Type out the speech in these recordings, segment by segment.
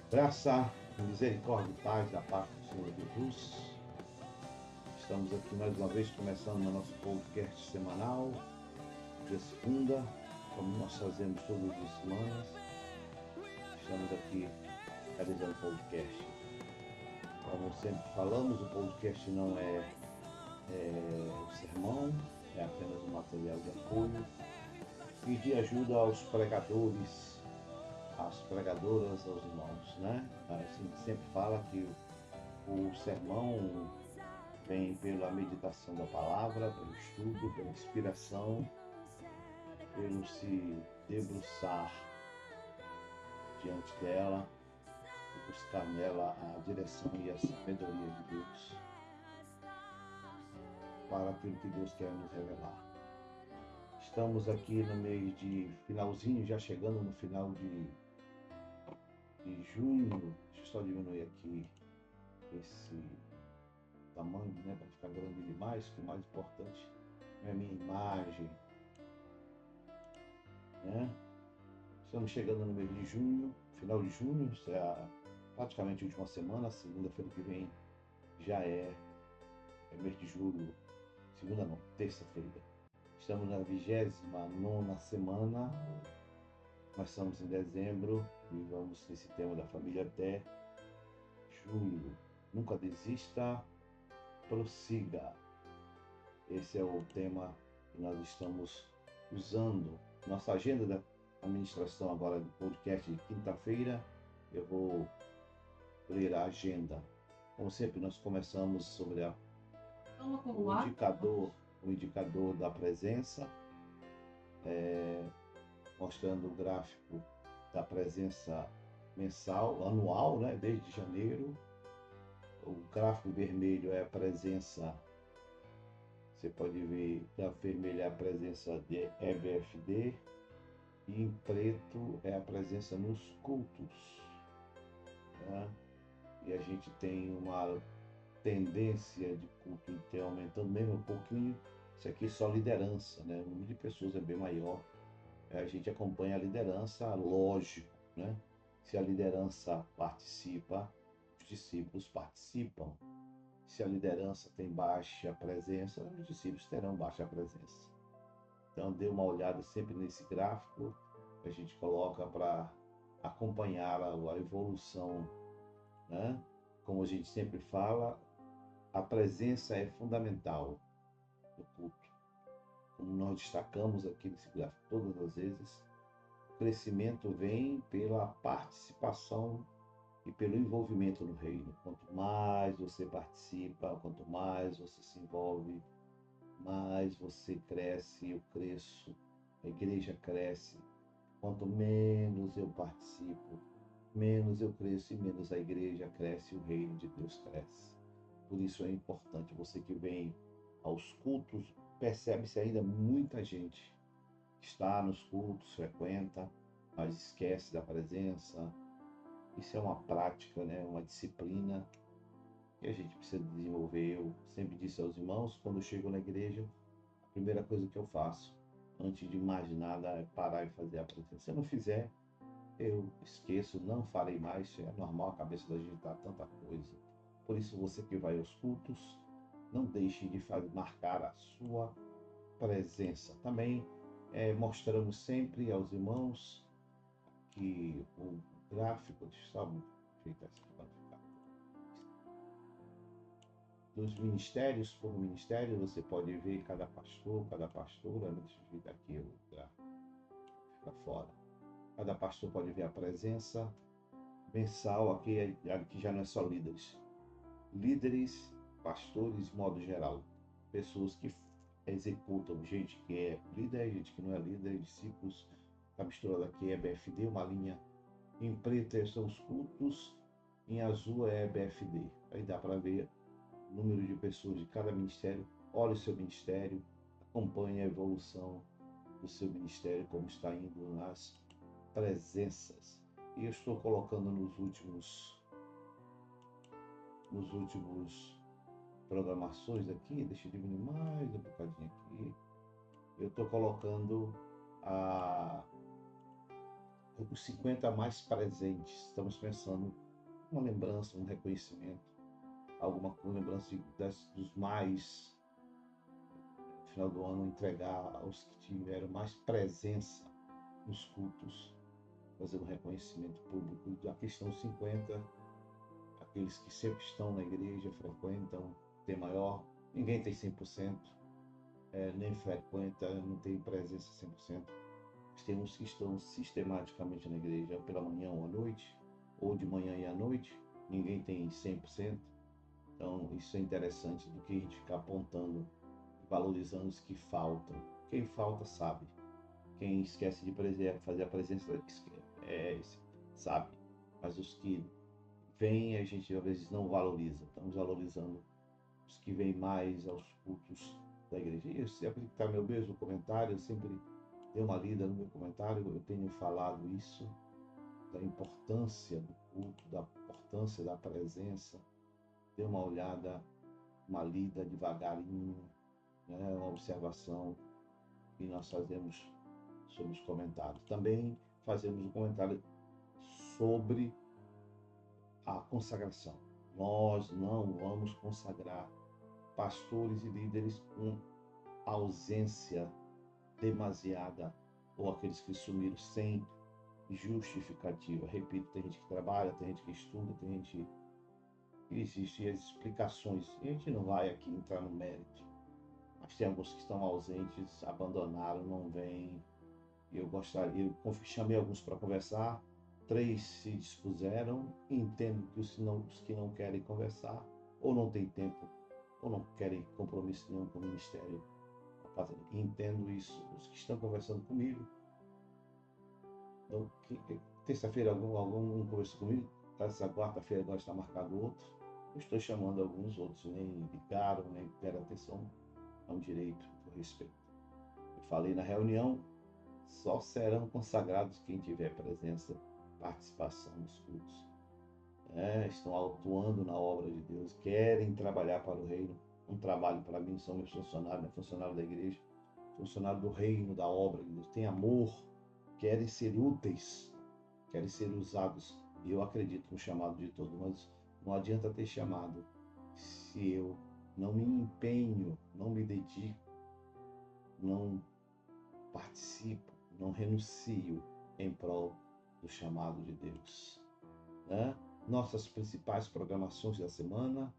Graça, misericórdia e paz da parte do Senhor Jesus. Estamos aqui mais uma vez começando o nosso podcast semanal, dia segunda, como nós fazemos todas as semanas. Estamos aqui realizando o podcast. Como sempre falamos, o podcast não é o sermão, é apenas um material de apoio e de ajuda aos pregadores, às pregadoras, aos irmãos, né? A gente sempre fala que o sermão vem pela meditação da palavra, pelo estudo, pela inspiração, pelo se debruçar diante dela e buscar nela a direção e a sabedoria de Deus para aquilo que Deus quer nos revelar. Estamos aqui no mês de finalzinho, já chegando no final de junho. Deixa eu só diminuir aqui esse tamanho, né, para ficar grande demais, que o mais importante é a minha imagem, né? Estamos chegando no mês de junho, final de junho, praticamente a última semana, segunda-feira que vem já é mês de julho, segunda não, terça-feira. Estamos na 29ª semana, nós estamos em dezembro e vamos nesse tema da família até julho. Nunca desista, prossiga. Esse é o tema que nós estamos usando. Nossa agenda da administração agora do podcast de quinta-feira, eu vou ler a agenda. Como sempre, nós começamos sobre o indicador da presença, mostrando o gráfico da presença mensal, anual, né, desde janeiro. O gráfico vermelho é a presença, você pode ver, da vermelha é a presença de EBFD, e em preto é a presença nos cultos, né? E a gente tem uma tendência de culto ter aumentando mesmo um pouquinho. Isso aqui é só liderança, né? O número de pessoas é bem maior. A gente acompanha a liderança, lógico, né? Se a liderança participa, os discípulos participam. Se a liderança tem baixa presença, os discípulos terão baixa presença. Então, dê uma olhada sempre nesse gráfico que a gente coloca para acompanhar a evolução, né? Como a gente sempre fala, a presença é fundamental no culto. Como nós destacamos aqui nesse gráfico todas as vezes, o crescimento vem pela participação e pelo envolvimento no reino. Quanto mais você participa, quanto mais você se envolve, mais você cresce, eu cresço, a igreja cresce. Quanto menos eu participo, menos eu cresço e menos a igreja cresce e o reino de Deus cresce. Por isso é importante, você que vem aos cultos, percebe-se ainda muita gente que está nos cultos, frequenta, mas esquece da presença. Isso é uma prática, né? Uma disciplina que a gente precisa desenvolver. Eu sempre disse aos irmãos, quando eu chego na igreja, a primeira coisa que eu faço, antes de mais nada, é parar e fazer a presença. Se eu não fizer, eu esqueço, não farei mais. É normal, a cabeça da gente está tanta coisa. Por isso, você que vai aos cultos, não deixe de marcar a sua presença. Também mostramos sempre aos irmãos que o gráfico, deixa eu só ajeitar isso para ficar. Dos ministérios, por ministério, você pode ver cada pastor, cada pastora, deixa eu ajeitar aqui o gráfico, fica fora. Cada pastor pode ver a presença mensal, aqui já não é só líderes. Líderes, pastores, de modo geral. Pessoas que executam, gente que é líder, gente que não é líder, discípulos. A mistura daqui é BFD, uma linha em preto são os cultos, em azul é BFD. Aí dá para ver o número de pessoas de cada ministério. Olhe o seu ministério, acompanhe a evolução do seu ministério, como está indo nas presenças. E eu estou colocando nos últimos programações aqui, deixa eu diminuir mais um bocadinho aqui. Eu estou colocando os 50 mais presentes. Estamos pensando uma lembrança, um reconhecimento, alguma lembrança dos mais, no final do ano, entregar aos que tiveram mais presença nos cultos, fazer um reconhecimento público da questão 50, aqueles que sempre estão na igreja, frequentam, tem maior, ninguém tem 100%, nem frequenta, não tem presença 100%. Tem uns que estão sistematicamente na igreja pela manhã ou à noite, ou de manhã e à noite, ninguém tem 100%. Então, isso é interessante do que a gente ficar apontando, valorizando os que faltam. Quem falta sabe. Quem esquece de fazer a presença sabe. Mas os que vêm, a gente às vezes não valoriza. Estamos valorizando os que vêm mais aos cultos da igreja. E eu sempre que está meu mesmo comentário, eu sempre dei uma lida no meu comentário, eu tenho falado isso, da importância do culto, da importância da presença. Dê uma olhada, uma lida devagarinho, né, uma observação que nós fazemos sobre os comentários. Também fazemos um comentário sobre a consagração. Nós não vamos consagrar pastores e líderes com ausência demasiada ou aqueles que sumiram sem justificativa. Repito, tem gente que trabalha, tem gente que estuda, tem gente que existem as explicações. E a gente não vai aqui entrar no mérito. Mas tem alguns que estão ausentes, abandonaram, não vêm. Eu chamei alguns para conversar, 3 se dispuseram, entendo que os que não querem conversar, ou não têm tempo, ou não querem compromisso nenhum com o ministério. Entendo isso. Os que estão conversando comigo, então, terça-feira algum conversou comigo, essa quarta-feira agora está marcado outro. Eu estou chamando alguns, outros nem ligaram, nem deram atenção. É um direito, por respeito. Eu falei na reunião, só serão consagrados quem tiver presença, participação nos cultos. Estão atuando na obra de Deus, querem trabalhar para o reino. Um trabalho para mim, são meus funcionários, né? Funcionário da igreja, funcionário do reino, da obra de Deus. Tem amor, querem ser úteis, querem ser usados. E eu acredito no chamado de todos, mas não adianta ter chamado se eu não me empenho, não me dedico, não participo, não renuncio em prol do chamado de Deus. Né? Nossas principais programações da semana,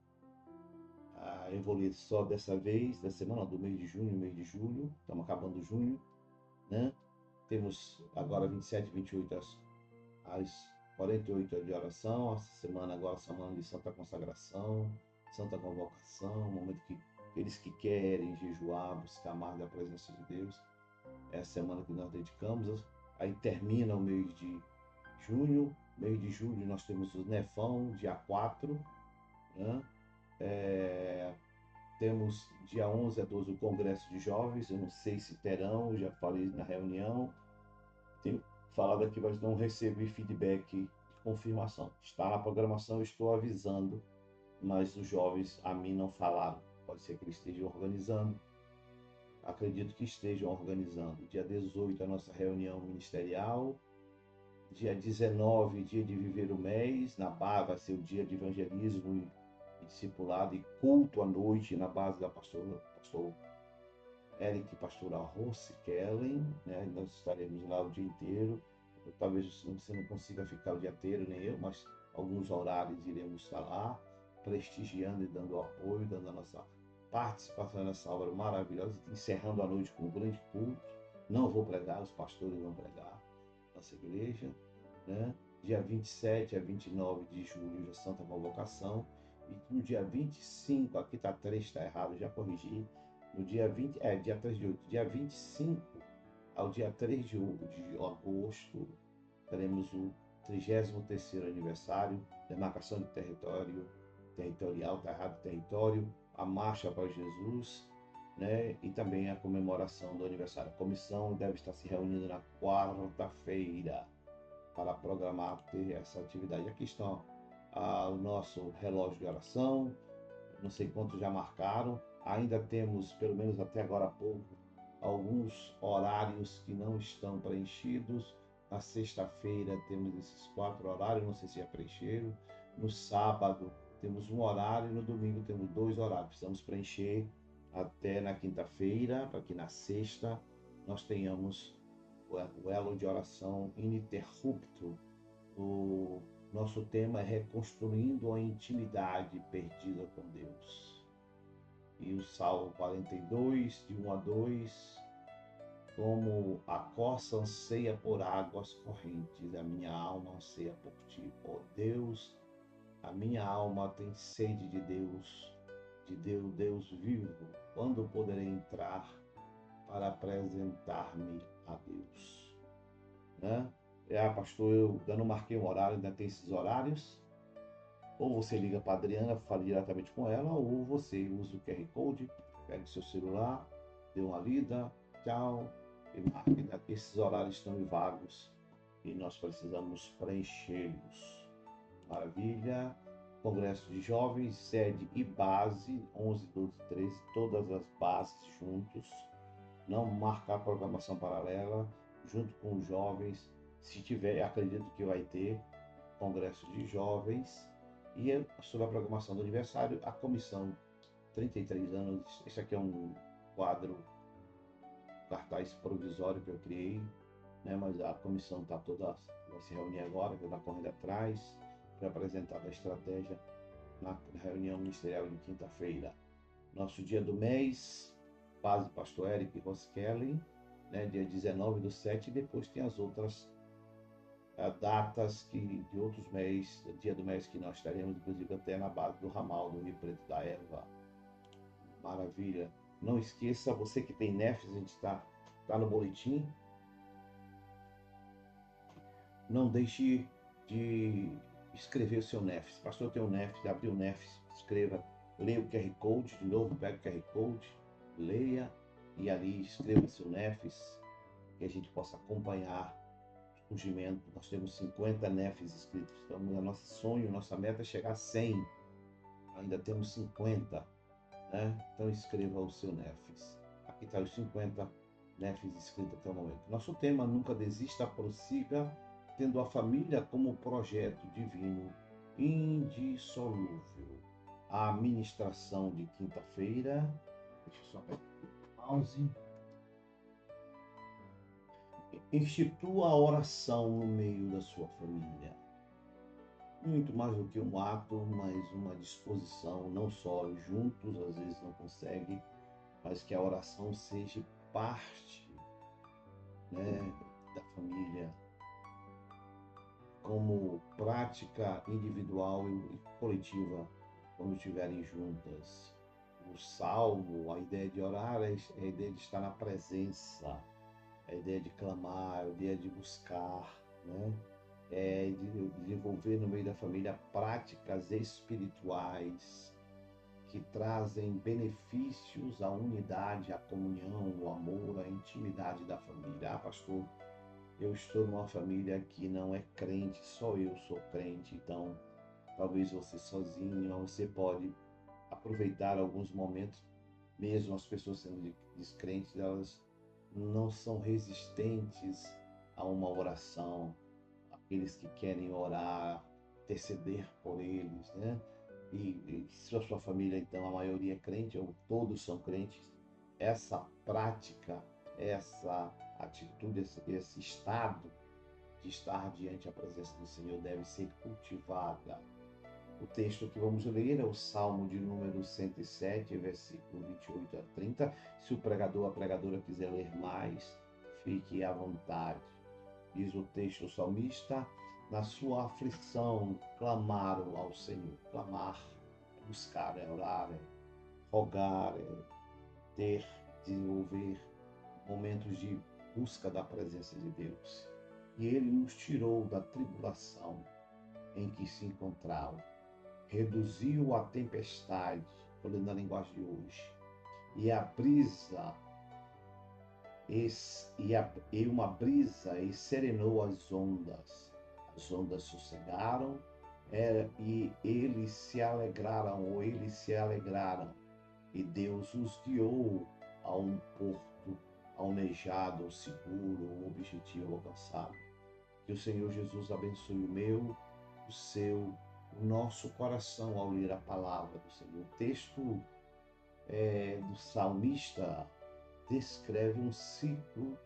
eu vou ler só dessa vez, da semana, do mês de junho, mês de julho, estamos acabando junho, né? Temos agora 27, 28 às 48 de oração, essa semana agora, semana de Santa Consagração, Santa Convocação, momento que aqueles que querem jejuar, buscar mais da presença de Deus, é a semana que nós dedicamos. Aí termina o mês de junho, mês de julho nós temos o Nefão, dia 4, né? Temos dia 11 a 12 o Congresso de Jovens, eu não sei se terão, já falei na reunião, tenho falado aqui, mas não recebi feedback de confirmação. Está na programação, eu estou avisando, mas os jovens a mim não falaram. Pode ser que eles estejam organizando. Acredito que estejam organizando. Dia 18, a nossa reunião ministerial. Dia 19, dia de viver o mês. Na Barra vai ser o dia de evangelismo e discipulado e culto à noite na base da pastor Eric, pastora Rossi Kellen, né? Nós estaremos lá o dia inteiro. Talvez você não consiga ficar o dia inteiro, nem eu, mas alguns horários iremos estar lá, prestigiando e dando apoio, dando a nossa participação nessa obra maravilhosa, encerrando a noite com um grande culto. Não vou pregar, os pastores vão pregar, nossa igreja, né? Dia 27 a 29 de julho, já Santa Convocação. E no dia 25, aqui está 3, está errado, já corrigi. No dia 20, dia 3 de outubro, dia 25 ao dia 3 de agosto, teremos o 33º aniversário, demarcação de territorial, está errado, território, a marcha para Jesus, né? E também a comemoração do aniversário. A comissão deve estar se reunindo na quarta-feira para programar ter essa atividade. Aqui está o nosso relógio de oração, não sei quantos já marcaram, ainda temos, pelo menos até agora há pouco, alguns horários que não estão preenchidos, Na sexta-feira temos esses 4 horários, não sei se já preencheram. No sábado temos um horário, no domingo temos 2 horários. Precisamos preencher até na quinta-feira, para que na sexta nós tenhamos o elo de oração ininterrupto. O nosso tema é reconstruindo a intimidade perdida com Deus. E o Salmo 42, de 1 a 2, como a corça anseia por águas correntes, a minha alma anseia por ti, ó Deus. A minha alma tem sede de Deus, Deus vivo. Quando poderei entrar para apresentar-me a Deus? Né? Pastor, eu não marquei um horário, ainda tem esses horários. Ou você liga para a Adriana, fala diretamente com ela, ou você usa o QR Code, pega o seu celular, dê uma lida, tchau, e marque. Esses horários estão vagos e nós precisamos preenchê-los. Maravilha. Congresso de Jovens, sede e base, 11, 12, 13, todas as bases juntos. Não marcar a programação paralela, junto com os jovens. Se tiver, acredito que vai ter Congresso de Jovens. E sobre a programação do aniversário, a comissão 33 anos. Esse aqui é um quadro, cartaz provisório que eu criei, né? Mas a comissão está toda, vai se reunir agora, vai estar correndo atrás, para apresentar a estratégia na reunião ministerial de quinta-feira. Nosso dia do mês, base pastor Eric Roskellen, né? Dia 19/7, e depois tem as outras datas de outros meses, dia do mês que nós estaremos, inclusive até na base do ramal do Rio Preto da Erva. Maravilha. Não esqueça, você que tem NEFs, a gente está no boletim. Não deixe de escrever o seu NEFs. Pastor, tem um NEFs, abriu o NEFs, escreva, leia o QR Code, de novo, pega o QR Code, leia e ali escreva seu NEFs, que a gente possa acompanhar o surgimento. Nós temos 50 NEFs inscritos, então o nosso sonho, nossa meta é chegar a 100, ainda temos 50, né? Então escreva o seu NEFs. Aqui está os 50 NEFs inscritos até o momento. Nosso tema: nunca desista, prossiga, tendo a família como projeto divino indissolúvel. A ministração de quinta-feira, deixa eu só pegar o mouse. Institua a oração no meio da sua família. Muito mais do que um ato, mas uma disposição, não só juntos, às vezes não consegue, mas que a oração seja parte, né, da família, como prática individual e coletiva, quando estiverem juntas. O salmo, a ideia de orar é a ideia de estar na presença, a ideia de clamar, a ideia de buscar, né? É de desenvolver no meio da família práticas espirituais que trazem benefícios à unidade, à comunhão, ao amor, à intimidade da família. Pastor, eu estou numa família que não é crente, só eu sou crente, então talvez você sozinho, você pode aproveitar alguns momentos, mesmo as pessoas sendo descrentes, elas não são resistentes a uma oração, aqueles que querem orar, interceder por eles, né? E se a sua família, então, a maioria é crente, ou todos são crentes, essa prática, essa atitude, esse estado de estar diante da presença do Senhor deve ser cultivada. O texto que vamos ler é o Salmo de número 107, versículo 28 a 30. Se o pregador, a pregadora quiser ler mais, fique à vontade. Diz o texto, o salmista: na sua aflição clamaram ao Senhor. Clamar é buscar, é orar, é rogar, é ter, desenvolver momentos de busca da presença de Deus. E Ele nos tirou da tribulação em que se encontrava, reduziu a tempestade, falando na linguagem de hoje, e a brisa, e uma brisa, e serenou as ondas. As ondas sossegaram, e eles se alegraram, e Deus os guiou a um porto almejado, seguro, o objetivo alcançado. Que o Senhor Jesus abençoe o meu, o seu, o nosso coração ao ler a palavra do Senhor. O texto do salmista descreve um ciclo,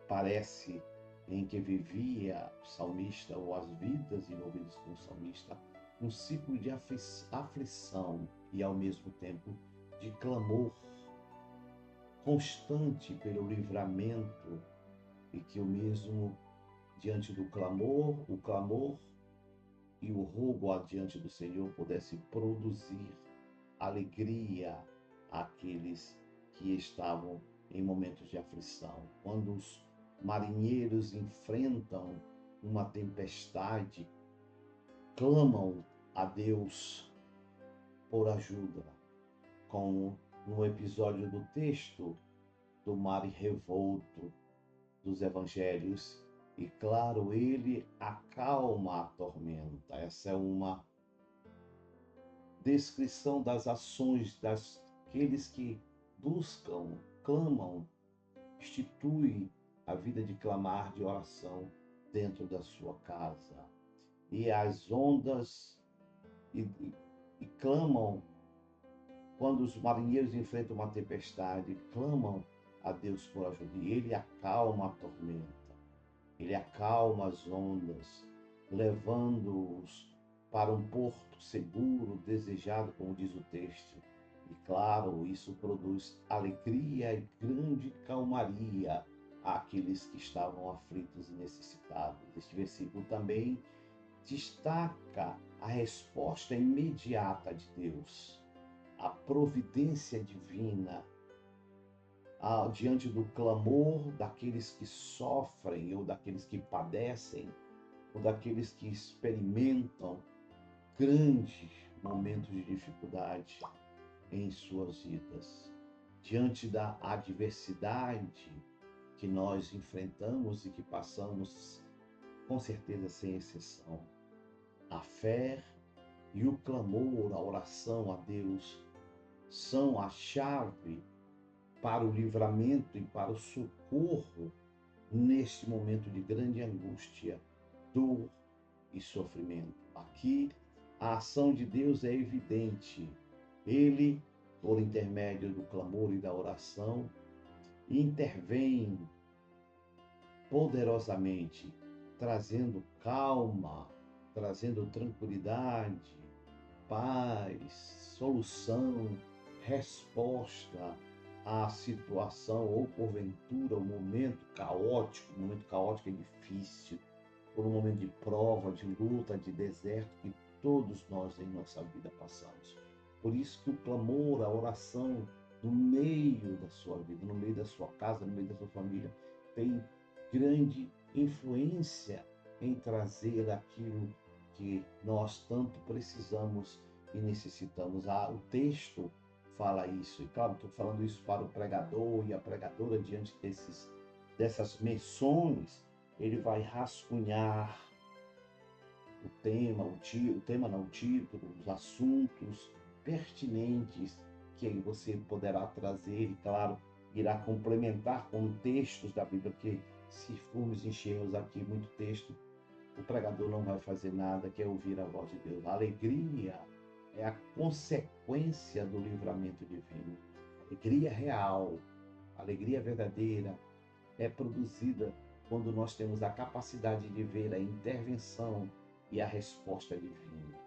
parece, em que vivia o salmista, ou as vidas envolvidas com o salmista, um ciclo de aflição e, ao mesmo tempo, de clamor constante pelo livramento, e que o mesmo, diante do clamor, o clamor e o rogo adiante do Senhor pudesse produzir alegria àqueles que estavam em momentos de aflição. Quando os marinheiros enfrentam uma tempestade, clamam a Deus por ajuda, como no episódio do texto do mar revolto dos evangelhos. E claro, ele acalma a tormenta. Essa é uma descrição das ações daqueles que buscam, clamam, institui a vida de clamar, de oração dentro da sua casa. E as ondas e clamam, quando os marinheiros enfrentam uma tempestade, clamam a Deus por ajuda. E ele acalma a tormenta, ele acalma as ondas, levando-os para um porto seguro, desejado, como diz o texto. E claro, isso produz alegria e grande calmaria àqueles que estavam aflitos e necessitados. Este versículo também destaca a resposta imediata de Deus, a providência divina diante do clamor daqueles que sofrem, ou daqueles que padecem, ou daqueles que experimentam grandes momentos de dificuldade em suas vidas. Diante da adversidade que nós enfrentamos e que passamos, com certeza sem exceção, a fé e o clamor, a oração a Deus são a chave para o livramento e para o socorro neste momento de grande angústia, dor e sofrimento. Aqui a ação de Deus é evidente. Ele, por intermédio do clamor e da oração, intervém poderosamente, trazendo calma, trazendo tranquilidade, paz, solução, resposta à situação, ou porventura um momento caótico é difícil, por um momento de prova, de luta, de deserto que todos nós em nossa vida passamos. Por isso que o clamor, a oração, no meio da sua vida, no meio da sua casa, no meio da sua família, tem grande influência em trazer aquilo que nós tanto precisamos e necessitamos. O texto fala isso, e claro, estou falando isso para o pregador e a pregadora. Diante dessas menções, ele vai rascunhar o título, os assuntos pertinentes que aí você poderá trazer, e claro, irá complementar com textos da Bíblia, porque se formos enchermos aqui muito texto, o pregador não vai fazer nada, que é ouvir a voz de Deus. A alegria é a consequência do livramento divino. Alegria real, alegria verdadeira é produzida quando nós temos a capacidade de ver a intervenção e a resposta divina.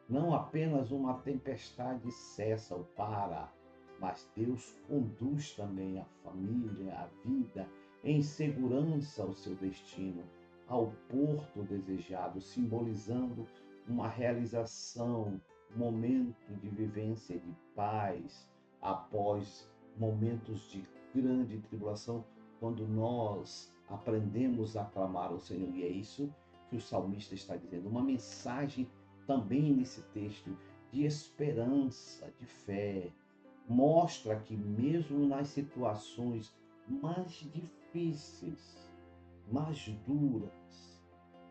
Não apenas uma tempestade cessa ou para, mas Deus conduz também a família, a vida, em segurança ao seu destino, ao porto desejado, simbolizando uma realização, um momento de vivência de paz após momentos de grande tribulação, quando nós aprendemos a clamar ao Senhor. E é isso que o salmista está dizendo, uma mensagem também nesse texto de esperança, de fé. Mostra que mesmo nas situações mais difíceis, mais duras,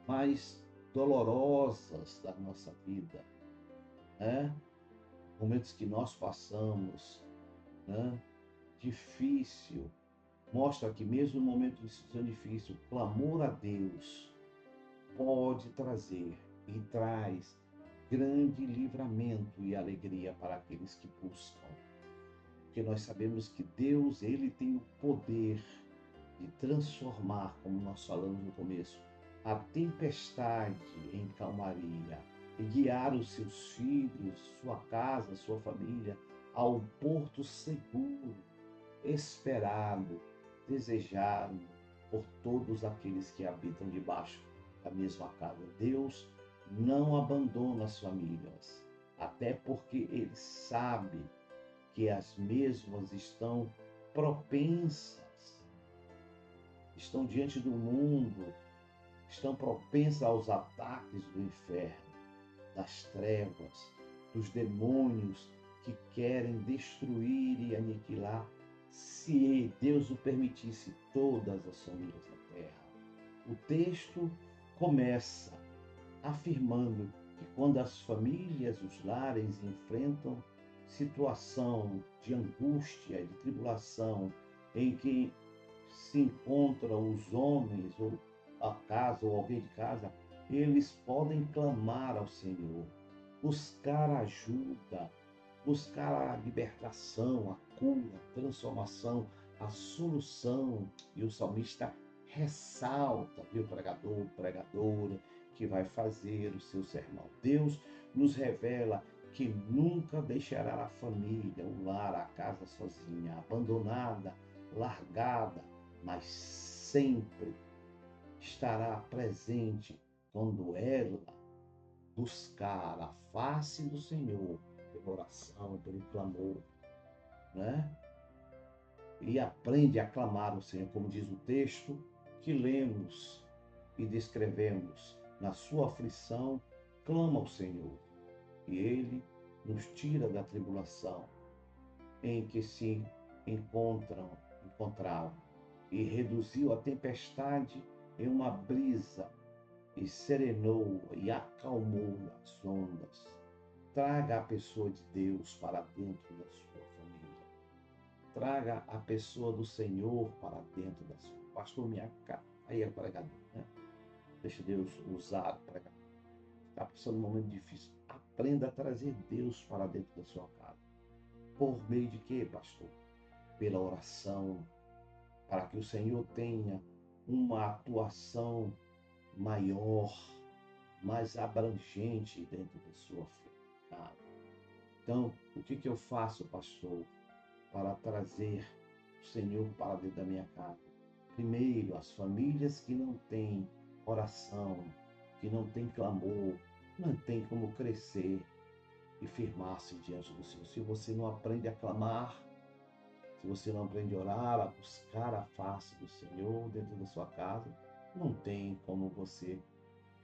mais dolorosas da nossa vida, né? Momentos que nós passamos, né? Difícil, mostra que mesmo no momento de situação difícil, o clamor a Deus pode trazer e traz grande livramento e alegria para aqueles que buscam. Porque nós sabemos que Deus, ele tem o poder de transformar, como nós falamos no começo, a tempestade em calmaria e guiar os seus filhos, sua casa, sua família ao porto seguro, esperado, desejado por todos aqueles que habitam debaixo da mesma casa. Deus não abandona as famílias, até porque Ele sabe que as mesmas estão propensas, estão diante do mundo, estão propensas aos ataques do inferno, das trevas, dos demônios que querem destruir e aniquilar, se Deus o permitisse, todas as famílias da terra. O texto começa afirmando que quando as famílias, os lares enfrentam situação de angústia, de tribulação, em que se encontram os homens, ou a casa, ou alguém de casa, eles podem clamar ao Senhor, buscar ajuda, buscar a libertação, a cura, a transformação, a solução. E o salmista ressalta, viu, pregador, pregadora, que vai fazer o seu sermão. Deus nos revela que nunca deixará a família, o lar, a casa sozinha, abandonada, largada, mas sempre estará presente quando ela buscar a face do Senhor pela oração, pelo clamor, né? E aprende a clamar ao Senhor, como diz o texto que lemos e descrevemos. Na sua aflição, clama ao Senhor, e Ele nos tira da tribulação em que se encontravam, e reduziu a tempestade em uma brisa, e serenou e acalmou as ondas. Traga a pessoa de Deus para dentro da sua família. Traga a pessoa do Senhor para dentro da sua. Pastor, minha casa. Aí é o pregador, né? Deixa Deus usar o pregador. Está passando um momento difícil. Aprenda a trazer Deus para dentro da sua casa. Por meio de quê, pastor? Pela oração, para que o Senhor tenha uma atuação maior, mais abrangente dentro da sua casa. Então, o que eu faço, pastor, para trazer o Senhor para dentro da minha casa? Primeiro, as famílias que não têm oração, que não têm clamor, não tem como crescer e firmar-se diante do Senhor. Se você não aprende a clamar, se você não aprende a orar, a buscar a face do Senhor dentro da sua casa, não tem como você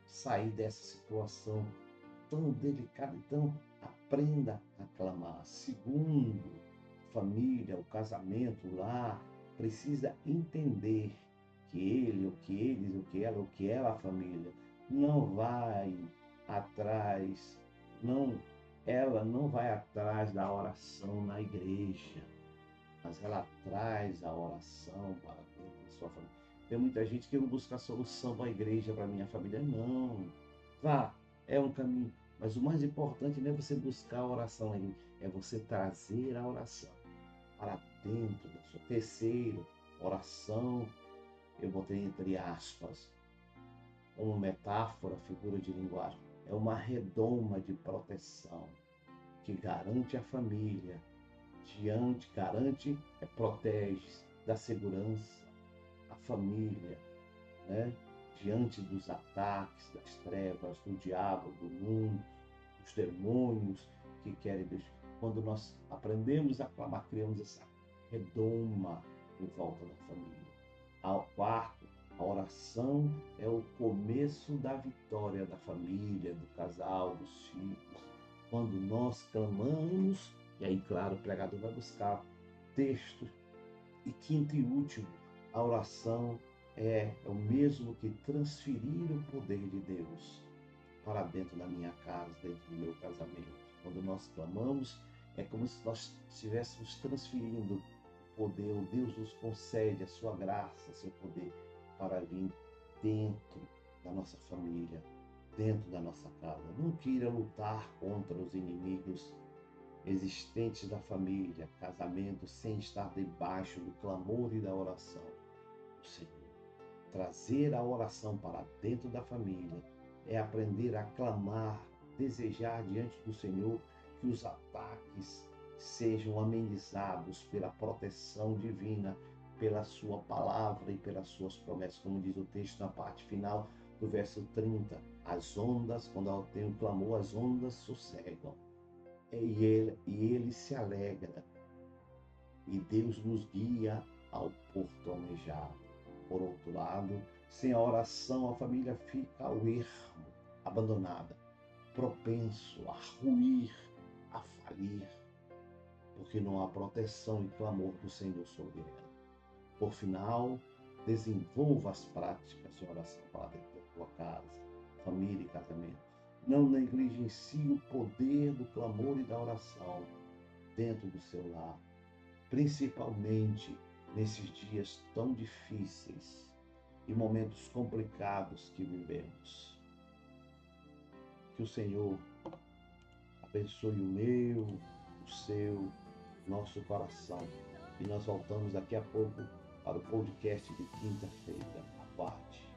sair dessa situação tão delicada. Então, aprenda a clamar. Segundo, família, o casamento, o lar, precisa entender que ele, o que eles, o que ela, a família, não vai atrás, não, ela não vai atrás da oração na igreja, mas ela traz a oração para dentro da sua família. Tem muita gente que não busca a solução para a igreja, para a minha família. Não. Vá, é um caminho. Mas o mais importante não é você buscar a oração na igreja, é você trazer a oração para dentro da sua. Terceiro, oração, eu botei entre aspas, como metáfora, figura de linguagem. É uma redoma de proteção que garante a família, garante, protege da segurança, a família, né? Diante dos ataques, das trevas, do diabo, do mundo, dos demônios que querem destruir. Quando nós aprendemos a clamar, criamos essa redoma em volta da família. Ao quarto, a oração é o começo da vitória da família, do casal, dos filhos. Quando nós clamamos, e aí, claro, o pregador vai buscar textos. E quinto e último, a oração é o mesmo que transferir o poder de Deus para dentro da minha casa, dentro do meu casamento. Quando nós clamamos, é como se nós estivéssemos transferindo poder, o Deus nos concede a sua graça, seu poder, para vir dentro da nossa família, dentro da nossa casa. Não queira lutar contra os inimigos existentes da família, casamento, sem estar debaixo do clamor e da oração do Senhor. Trazer a oração para dentro da família é aprender a clamar, desejar diante do Senhor que os ataques sejam amenizados pela proteção divina, pela sua palavra e pelas suas promessas, como diz o texto na parte final do verso 30. As ondas, quando eu tenho clamor, as ondas sossegam. E ele se alegra. E Deus nos guia ao porto almejado. Por outro lado, sem a oração, a família fica ao ermo, abandonada, propenso a ruir, a falir, porque não há proteção e clamor do Senhor sobre ela. Por final, desenvolva as práticas de oração para dentro da tua casa, família e casamento. Não negligencie o poder do clamor e da oração dentro do seu lar, principalmente nesses dias tão difíceis e momentos complicados que vivemos. Que o Senhor abençoe o meu, o seu, nosso coração. E nós voltamos daqui a pouco para o podcast de quinta-feira. Aguarde.